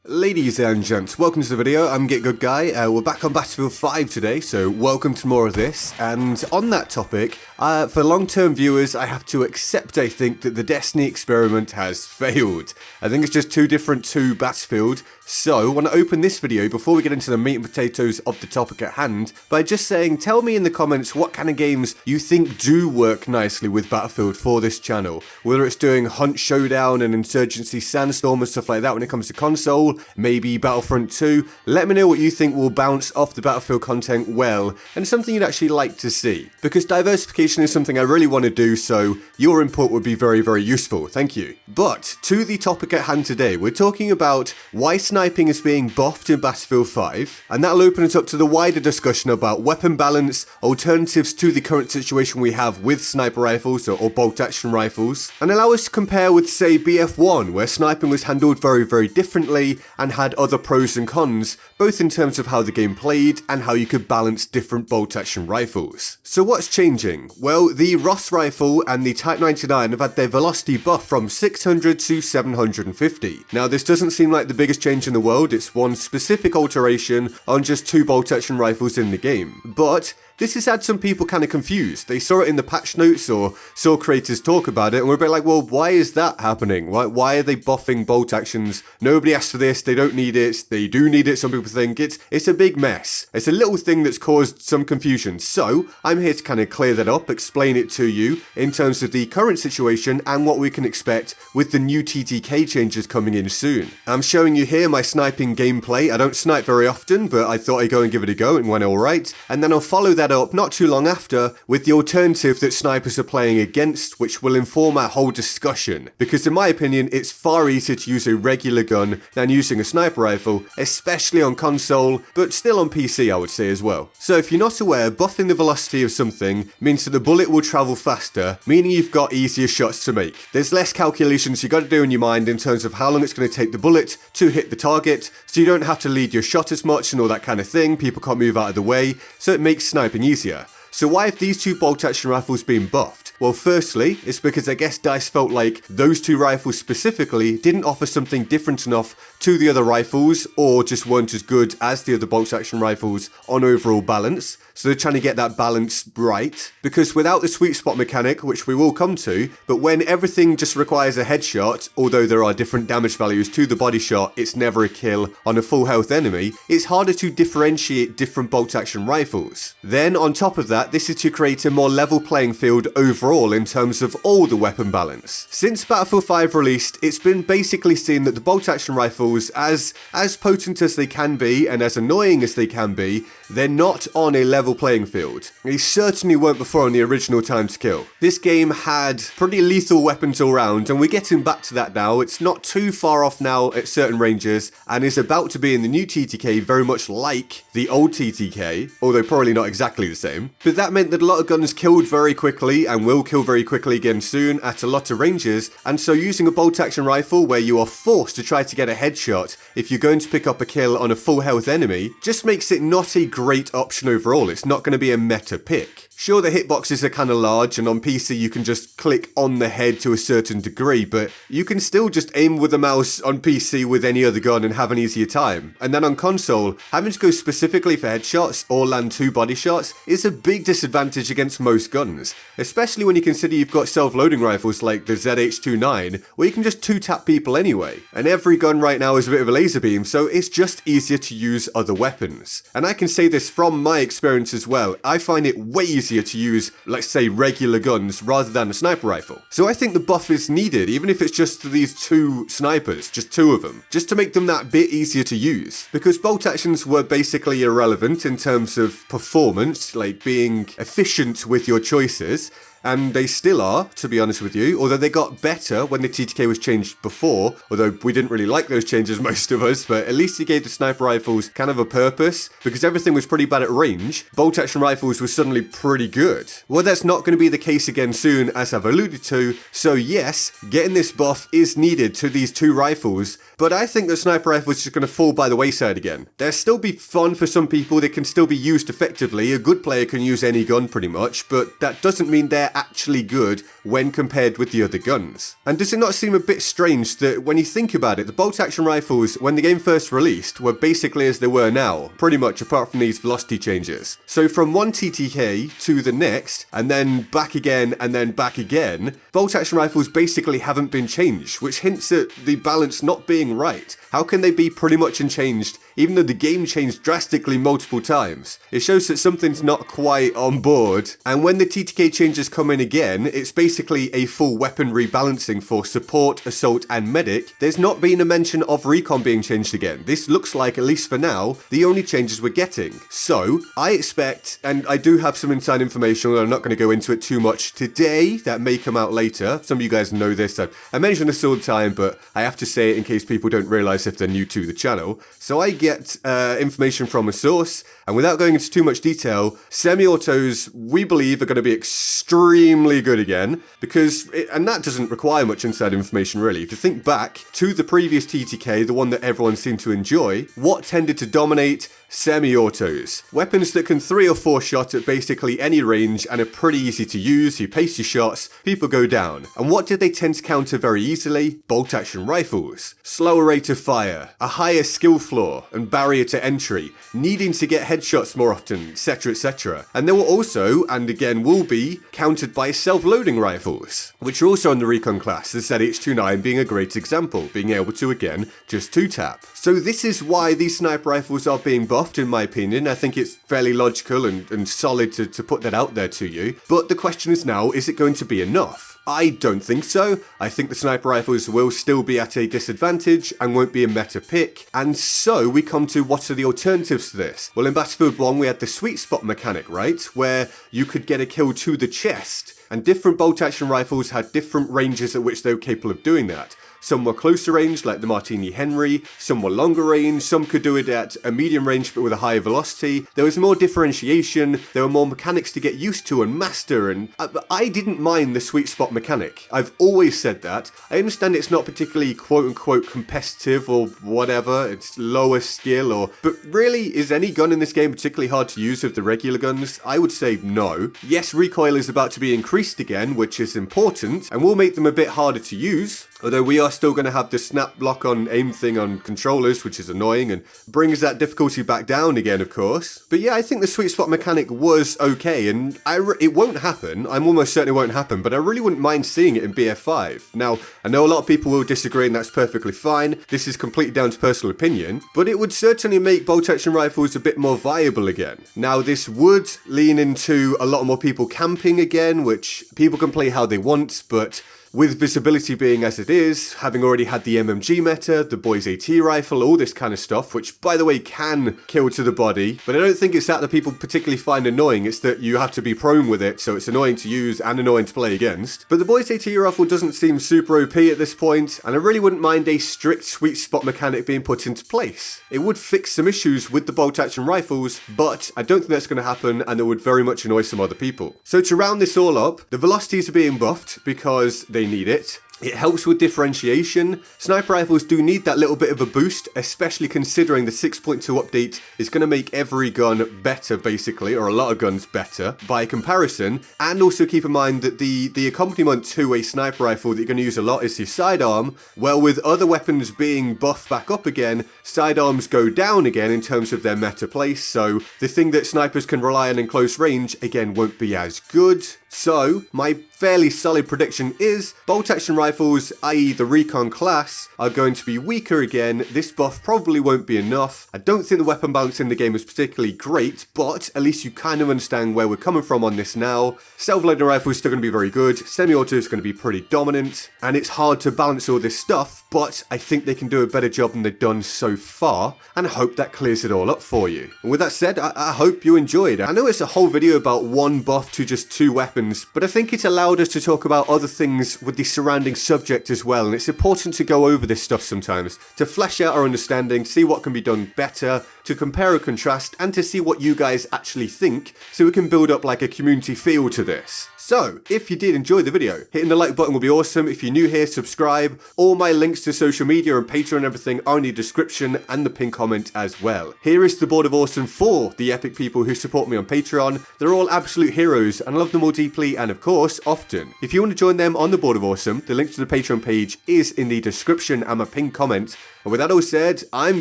Ladies and gents, welcome to the video. I'm GetGoodGuy. We're back on Battlefield 5 today, so welcome to more of this. And on that topic, for long-term viewers, I have to accept, I think, that the Destiny experiment has failed. I think it's just too different to Battlefield. So, I want to open this video before we get into the meat and potatoes of the topic at hand by just saying, tell me in the comments what kind of games you think do work nicely with Battlefield for this channel. Whether it's doing Hunt Showdown and Insurgency Sandstorm and stuff like that when it comes to console, maybe Battlefront 2. Let me know what you think will bounce off the Battlefield content well and something you'd actually like to see. Because diversification is something I really want to do, so your input would be very, very useful. Thank you. But to the topic at hand today, we're talking about why sniping is being buffed in Battlefield 5, and that'll open us up to the wider discussion about weapon balance, alternatives to the current situation we have with sniper rifles or bolt action rifles, and allow us to compare with, say, BF1, where sniping was handled very, very differently and had other pros and cons, both in terms of how the game played and how you could balance different bolt action rifles. So what's changing? Well, the Ross rifle and the Type 99 have had their velocity buff from 600 to 750. Now, this doesn't seem like the biggest change in the world. It's one specific alteration on just two bolt action rifles in the game, but this has had some people kind of confused. They saw it in the patch notes or saw creators talk about it and were a bit like, well, why is that happening? Why are they buffing bolt actions? Nobody asked for this, they don't need it, they do need it, some people think. It's a big mess. It's a little thing that's caused some confusion. So I'm here to kind of clear that up, explain it to you in terms of the current situation and what we can expect with the new TTK changes coming in soon. I'm showing you here my sniping gameplay. I don't snipe very often, but I thought I'd go and give it a go and went alright. And then I'll follow that up not too long after with the alternative that snipers are playing against, which will inform our whole discussion. Because in my opinion, it's far easier to use a regular gun than using a sniper rifle, especially on console, but still on PC I would say as well. So if you're not aware, buffing the velocity of something means that the bullet will travel faster, meaning you've got easier shots to make. There's less calculations you got to do in your mind in terms of how long it's going to take the bullet to hit the target, so you don't have to lead your shot as much and all that kind of thing. People can't move out of the way, so it makes sniping easier. So why have these two bolt action rifles been buffed? Well, firstly, it's because I guess DICE felt like those two rifles specifically didn't offer something different enough to the other rifles, or just weren't as good as the other bolt action rifles on overall balance. So they're trying to get that balance right, because without the sweet spot mechanic, which we will come to, but when everything just requires a headshot, although there are different damage values to the body shot, it's never a kill on a full health enemy, it's harder to differentiate different bolt action rifles. Then on top of that, this is to create a more level playing field overall in terms of all the weapon balance. Since Battlefield 5 released, it's been basically seen that the bolt action rifles, as potent as they can be and as annoying as they can be, they're not on a level playing field. They certainly weren't before on the original time to kill. This game had pretty lethal weapons all round, and we're getting back to that now. It's not too far off now at certain ranges, and is about to be in the new TTK very much like the old TTK, although probably not exactly the same. But that meant that a lot of guns killed very quickly, and will kill very quickly again soon at a lot of ranges, and so using a bolt action rifle where you are forced to try to get a headshot if you're going to pick up a kill on a full health enemy just makes it not a great option overall. It's not going to be a meta pick. Sure, the hitboxes are kind of large, and on PC you can just click on the head to a certain degree, but you can still just aim with a mouse on PC with any other gun and have an easier time. And then on console, having to go specifically for headshots or land two body shots is a big disadvantage against most guns, especially when you consider you've got self-loading rifles like the ZH-29, where you can just two-tap people anyway. And every gun right now is a bit of a laser beam, so it's just easier to use other weapons. And I can say this from my experience as well. I find it way easier to use, let's say, regular guns rather than a sniper rifle. So I think the buff is needed, even if it's just these two snipers, just two of them, just to make them that bit easier to use. Because bolt actions were basically irrelevant in terms of performance, like being efficient with your choices. And they still are, to be honest with you, although they got better when the TTK was changed before, although we didn't really like those changes, most of us, but at least he gave the sniper rifles kind of a purpose, because everything was pretty bad at range. Bolt action rifles were suddenly pretty good. Well, that's not going to be the case again soon, as I've alluded to, so yes, getting this buff is needed to these two rifles, but I think the sniper rifle is just going to fall by the wayside again. They'll still be fun for some people, they can still be used effectively, a good player can use any gun pretty much, but that doesn't mean they're actually good when compared with the other guns. And does it not seem a bit strange that when you think about it, the bolt-action rifles, when the game first released, were basically as they were now, pretty much apart from these velocity changes. So from one TTK to the next, and then back again, and then back again, bolt-action rifles basically haven't been changed, which hints at the balance not being right. How can they be pretty much unchanged, even though the game changed drastically multiple times? It shows that something's not quite on board, and when the TTK changes come in again, it's basically a full weapon rebalancing for support, assault, and medic. There's not been a mention of recon being changed again. This looks like, at least for now, the only changes we're getting. So, I expect, and I do have some inside information, I'm not going to go into it too much today, that may come out later. Some of you guys know this, I mention this all the time, but I have to say it in case people don't realise if they're new to the channel. So I get information from a source, and without going into too much detail, semi-autos, we believe, are going to be extremely good again, because, and that doesn't require much inside information really. If you think back to the previous TTK, the one that everyone seemed to enjoy, what tended to dominate? Semi-autos. Weapons that can 3 or 4 shot at basically any range and are pretty easy to use. You pace your shots, people go down. And what did they tend to counter very easily? Bolt-action rifles. Slower rate of fire, a higher skill floor and barrier to entry, needing to get headshots more often, etc, etc. And they were also, and again will be, countered by self-loading rifles, which are also in the recon class, the ZH-29 being a great example, being able to again just 2-tap. So this is why these sniper rifles are being buffed, in my opinion. I think it's fairly logical and solid to put that out there to you. But the question is now, is it going to be enough? I don't think so. I think the sniper rifles will still be at a disadvantage and won't be a meta pick. And so we come to what are the alternatives to this? Well, in Battlefield 1 we had the sweet spot mechanic, right? Where you could get a kill to the chest. And different bolt-action rifles had different ranges at which they were capable of doing that. Some were closer range, like the Martini Henry, some were longer range, some could do it at a medium range but with a higher velocity. There was more differentiation, there were more mechanics to get used to and master, and I didn't mind the sweet spot mechanic. I've always said that. I understand it's not particularly quote-unquote competitive or whatever, it's lower skill but really, is any gun in this game particularly hard to use of the regular guns? I would say no. Yes, recoil is about to be increased again, which is important, and will make them a bit harder to use. Although we are still going to have the snap lock on aim thing on controllers, which is annoying and brings that difficulty back down again, of course. But yeah, I think the sweet spot mechanic was okay, and it won't happen. I'm almost certain it won't happen, but I really wouldn't mind seeing it in BF5. Now, I know a lot of people will disagree, and that's perfectly fine. This is completely down to personal opinion, but it would certainly make bolt-action rifles a bit more viable again. Now, this would lean into a lot more people camping again, which people can play how they want, but with visibility being as it is, having already had the MMG meta, the Boys AT rifle, all this kind of stuff, which by the way can kill to the body, but I don't think it's that people particularly find annoying, it's that you have to be prone with it, so it's annoying to use and annoying to play against. But the Boys AT rifle doesn't seem super OP at this point, and I really wouldn't mind a strict sweet spot mechanic being put into place. It would fix some issues with the bolt-action rifles, but I don't think that's going to happen, and it would very much annoy some other people. So to round this all up, the velocities are being buffed because they need it. It helps with differentiation. Sniper rifles do need that little bit of a boost, especially considering the 6.2 update is going to make every gun better, basically, or a lot of guns better by comparison. And also keep in mind that the accompaniment to a sniper rifle that you're going to use a lot is your sidearm. Well, with other weapons being buffed back up again, sidearms go down again in terms of their meta place, so the thing that snipers can rely on in close range, again, won't be as good. So, my fairly solid prediction is bolt-action rifles, i.e. the recon class, are going to be weaker again. This buff probably won't be enough. I don't think the weapon balance in the game is particularly great, but at least you kind of understand where we're coming from on this now. Self-loading rifles is still going to be very good, semi-auto is going to be pretty dominant, and it's hard to balance all this stuff, but I think they can do a better job than they've done so far, and I hope that clears it all up for you. And with that said, I hope you enjoyed. I know it's a whole video about one buff to just 2 weapons, but I think it allowed us to talk about other things with the surrounding subject as well, and it's important to go over this stuff sometimes, to flesh out our understanding, see what can be done better, to compare and contrast, and to see what you guys actually think, so we can build up like a community feel to this. So, if you did enjoy the video, hitting the like button will be awesome. If you're new here, subscribe. All my links to social media and Patreon and everything are in the description and the pinned comment as well. Here is the board of awesome for the epic people who support me on Patreon. They're all absolute heroes and I love them all deeply. deeply and of course often. If you want to join them on the Board of Awesome, the link to the Patreon page is in the description and my pinned comment. And with that all said, I'm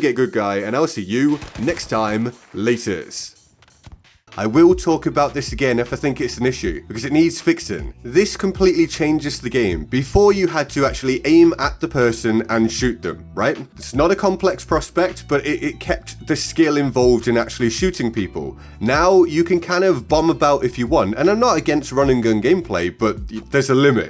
GetGoodGuy and I'll see you next time. Laters. I will talk about this again if I think it's an issue, because it needs fixing. This completely changes the game. Before you had to actually aim at the person and shoot them, right? It's not a complex prospect, but it kept the skill involved in actually shooting people. Now you can kind of bomb about if you want, and I'm not against run and gun gameplay, but there's a limit.